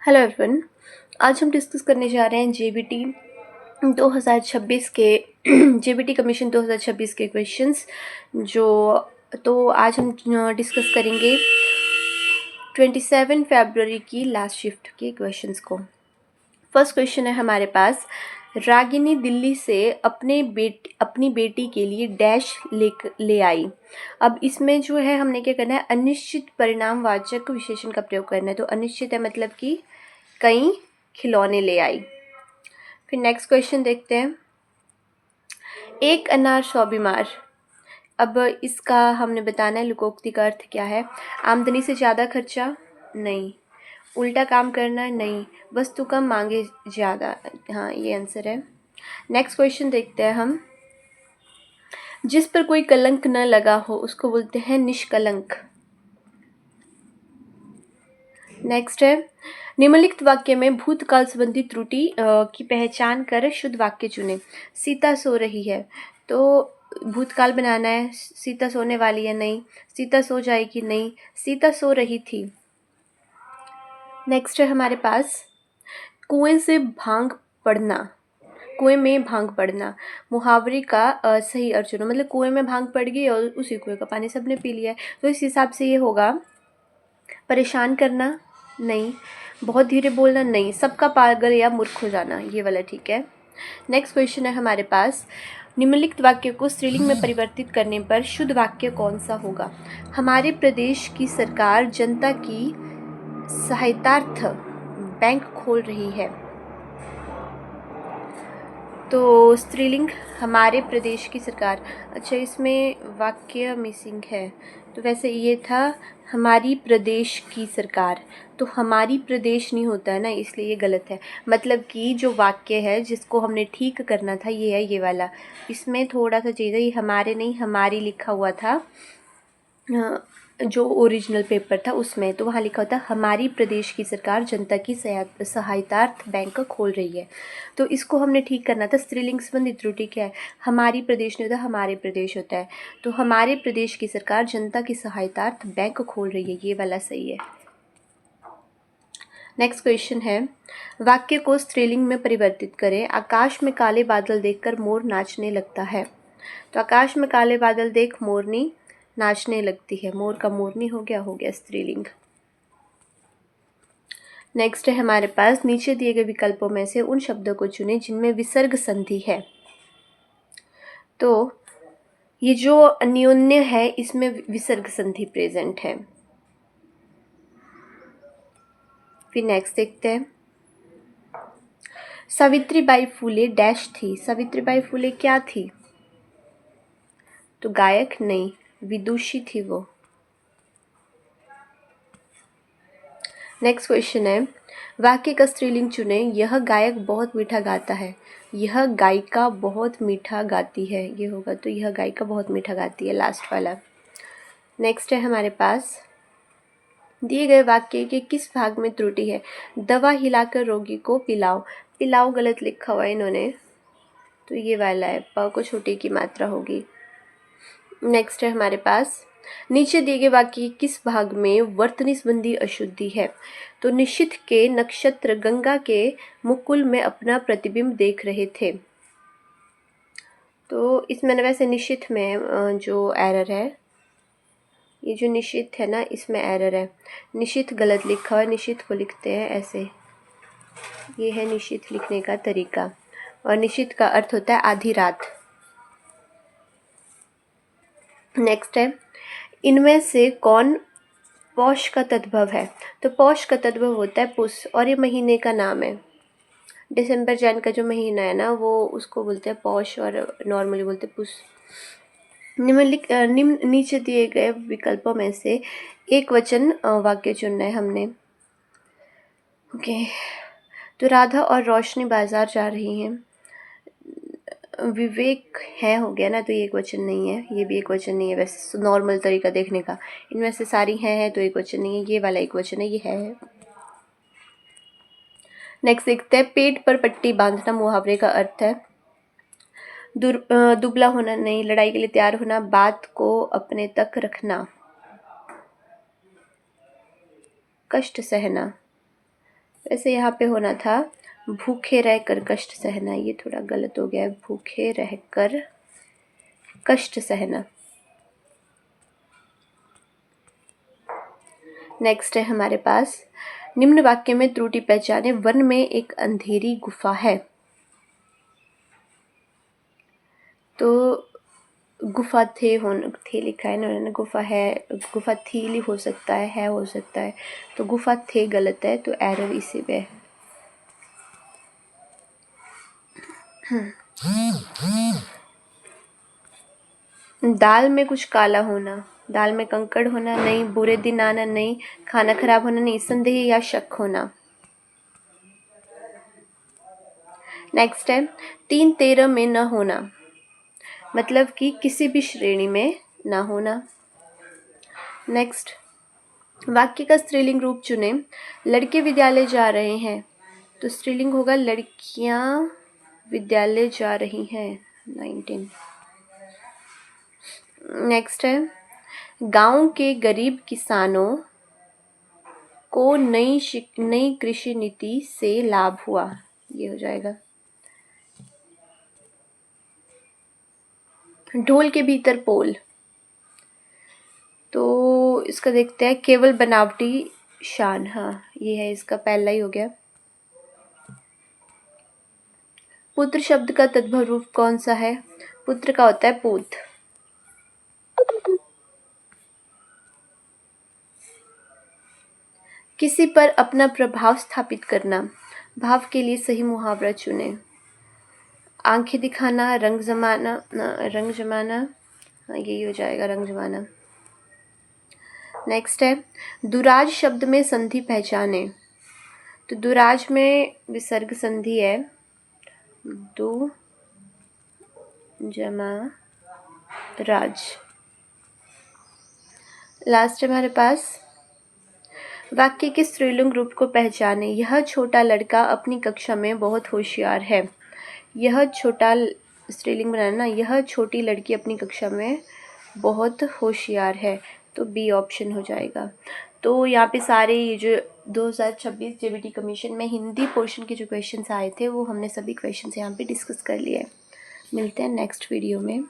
Hello everyone. आज हम discuss करने जा रहे हैं जेबीटी 2026 के जेबीटी कमीशन 2026 के क्वेश्चंस आज हम डिस्कस करेंगे 27 फरवरी की लास्ट शिफ्ट के क्वेश्चंस को। फर्स्ट क्वेश्चन है हमारे पास, रागिनी दिल्ली से अपनी बेटी के लिए डैश ले आई। अब इसमें जो है हमने क्या करना है, अनिश्चित परिणामवाचक विशेषण का प्रयोग करना है। तो अनिश्चित है मतलब कि कई खिलौने ले आई। फिर नेक्स्ट क्वेश्चन देखते हैं, एक अनार 100 बीमार। अब इसका हमने बताना है लोकोक्ति का अर्थ क्या है। आमदनी से ज़्यादा खर्चा नहीं, उल्टा काम करना नहीं, वस्तु कम मांगे ज़्यादा, हाँ ये आंसर है। नेक्स्ट क्वेश्चन देखते हैं हम, जिस पर कोई कलंक न लगा हो उसको बोलते हैं निष्कलंक। नेक्स्ट है, निम्नलिखित वाक्य में भूतकाल संबंधी त्रुटि की पहचान कर शुद्ध वाक्य चुनें। सीता सो रही है, तो भूतकाल बनाना है। सीता सोने वाली है, नहीं। सीता सो जाएगी, नहीं। सीता सो रही थी। नेक्स्ट है हमारे पास, कुएं से भांग पड़ना, कुएं में भांग पड़ना। मुहावरे का सही अर्थ चुनो, मतलब कुएं में भांग पड़ गई और उसी कुएं का पानी सबने पी लिया है, तो इस हिसाब से ये होगा परेशान करना, नहीं। बहुत धीरे बोलना, नहीं। सबका पागल या मूर्ख हो जाना, ये वाला ठीक है। नेक्स्ट क्वेश्चन है हमारे पास, निम्नलिखित वाक्य को स्त्रीलिंग में परिवर्तित करने पर शुद्ध वाक्य कौन सा होगा। हमारे प्रदेश की सरकार जनता की सहायतार्थ बैंक खोल रही है। तो स्त्रीलिंग हमारे प्रदेश की सरकार। अच्छा, इसमें वाक्य मिसिंग है, तो वैसे ये था हमारी प्रदेश की सरकार, तो हमारी प्रदेश नहीं होता है ना, इसलिए ये गलत है। मतलब कि जो वाक्य है जिसको हमने ठीक करना था ये है ये वाला। इसमें थोड़ा सा चीज़ है, ये हमारे नहीं हमारी लिखा हुआ था जो ओरिजिनल पेपर था उसमें, तो वहाँ लिखा होता हमारी प्रदेश की सरकार जनता की सहायतार्थ बैंक खोल रही है। तो इसको हमने ठीक करना था। स्त्रीलिंग संबंधी त्रुटि क्या है, हमारी प्रदेश नहीं होता हमारे प्रदेश होता है, तो हमारे प्रदेश की सरकार जनता की सहायतार्थ बैंक खोल रही है, ये वाला सही है। नेक्स्ट क्वेश्चन है, वाक्य को स्त्रीलिंग में परिवर्तित करें। आकाश में काले बादल देखकर मोर नाचने लगता है। तो आकाश में काले बादल देख मोरनी नाचने लगती है। मोर का मोरनी हो गया स्त्रीलिंग। नेक्स्ट है हमारे पास, नीचे दिए गए विकल्पों में से उन शब्दों को चुनें जिनमें विसर्ग संधि है। तो ये जो अन्योन्य है इसमें विसर्ग संधि प्रेजेंट है। फिर नेक्स्ट देखते हैं, सावित्रीबाई फूले डैश थी। सावित्रीबाई फूले क्या थी, तो गायक नहीं, विदुषी थी वो। नेक्स्ट क्वेश्चन है, वाक्य का स्त्रीलिंग चुने। यह गायक बहुत मीठा गाता है। यह गायिका बहुत मीठा गाती है, ये होगा, तो यह गायिका बहुत मीठा गाती है, लास्ट वाला। नेक्स्ट है हमारे पास, दिए गए वाक्य के किस भाग में त्रुटि है। दवा हिलाकर रोगी को पिलाओ। पिलाओ गलत लिखा हुआ है इन्होंने, तो ये वाला है, प को छोटी की मात्रा होगी। नेक्स्ट है हमारे पास, नीचे दिए गए वाक्य के किस भाग में वर्तनी संबंधी अशुद्धि है। तो निशिथ के नक्षत्र गंगा के मुकुल में अपना प्रतिबिंब देख रहे थे। तो इसमें न वैसे निशिथ में जो एरर है, ये जो निशिथ है ना इसमें एरर है, निशिथ गलत लिखा हुआ है। निशिथ को लिखते हैं ऐसे, ये है निशिथ लिखने का तरीका, और निशिथ का अर्थ होता है आधी रात। नेक्स्ट है, इनमें से कौन पौष का तद्भव है। तो पौष का तद्भव होता है पुष, और ये महीने का नाम है। दिसंबर जैन का जो महीना है ना वो उसको बोलते हैं पौष, और नॉर्मली बोलते हैं पुष। निम्न नीचे दिए गए विकल्पों में से एक वचन वाक्य चुनना है हमने। ओके, तो राधा और रोशनी बाजार जा रही हैं। विवेक है हो गया ना, तो ये एक वचन नहीं है, ये भी एक वचन नहीं है वैसे नॉर्मल तरीका देखने का। इनमें से सारी हैं तो एक वचन नहीं है, ये वाला एक वचन है, ये है। नेक्स्ट देखते हैं, पेट पर पट्टी बांधना मुहावरे का अर्थ है दुबला होना, नहीं। लड़ाई के लिए तैयार होना, बात को अपने तक रखना, कष्ट सहना, वैसे यहाँ पे होना था भूखे रहकर कष्ट सहना, ये थोड़ा गलत हो गया है, भूखे रहकर कष्ट सहना। नेक्स्ट है हमारे पास, निम्न वाक्य में त्रुटि पहचाने, वन में एक अंधेरी गुफा है। तो गुफा थे लिखा है ना उन्होंने, गुफा है, गुफा थी हो सकता है हो सकता है, तो गुफा थे गलत है, तो एरर इसी पे है। दाल में कुछ काला होना, दाल में कंकड़ होना नहीं, बुरे दिन आना नहीं, खाना खराब होना नहीं, संदेह या शक होना। नेक्स्ट है 3-13 में न होना, मतलब कि किसी भी श्रेणी में ना होना। नेक्स्ट, वाक्य का स्त्रीलिंग रूप चुने, लड़के विद्यालय जा रहे हैं, तो स्त्रीलिंग होगा लड़कियां विद्यालय जा रही हैं, 19। नेक्स्ट है, गांव के गरीब किसानों को नई कृषि नीति से लाभ हुआ, ये हो जाएगा। ढोल के भीतर पोल, तो इसका देखते हैं, केवल बनावटी शान, हाँ ये है, इसका पहला ही हो गया। पुत्र शब्द का तद्भव रूप कौन सा है? पुत्र का होता है पूत। किसी पर अपना प्रभाव स्थापित करना, भाव के लिए सही मुहावरा चुने। आंखें दिखाना, रंग जमाना, हाँ यही हो जाएगा, रंग जमाना। नेक्स्ट है, दुराज शब्द में संधि पहचाने, तो दुराज में विसर्ग संधि है, दु जमा राज। लास्ट है हमारे पास, वाक्य के स्त्रीलिंग रूप को पहचाने, यह छोटा लड़का अपनी कक्षा में बहुत होशियार है। यह छोटा स्त्रीलिंग बनाना ना, यह छोटी लड़की अपनी कक्षा में बहुत होशियार है, तो बी ऑप्शन हो जाएगा। तो यहाँ पे सारे ये जो 2026 जेबीटी कमीशन में हिंदी पोर्शन के जो क्वेश्चंस आए थे वो हमने सभी क्वेश्चंस यहाँ पे डिस्कस कर लिए। मिलते हैं नेक्स्ट वीडियो में।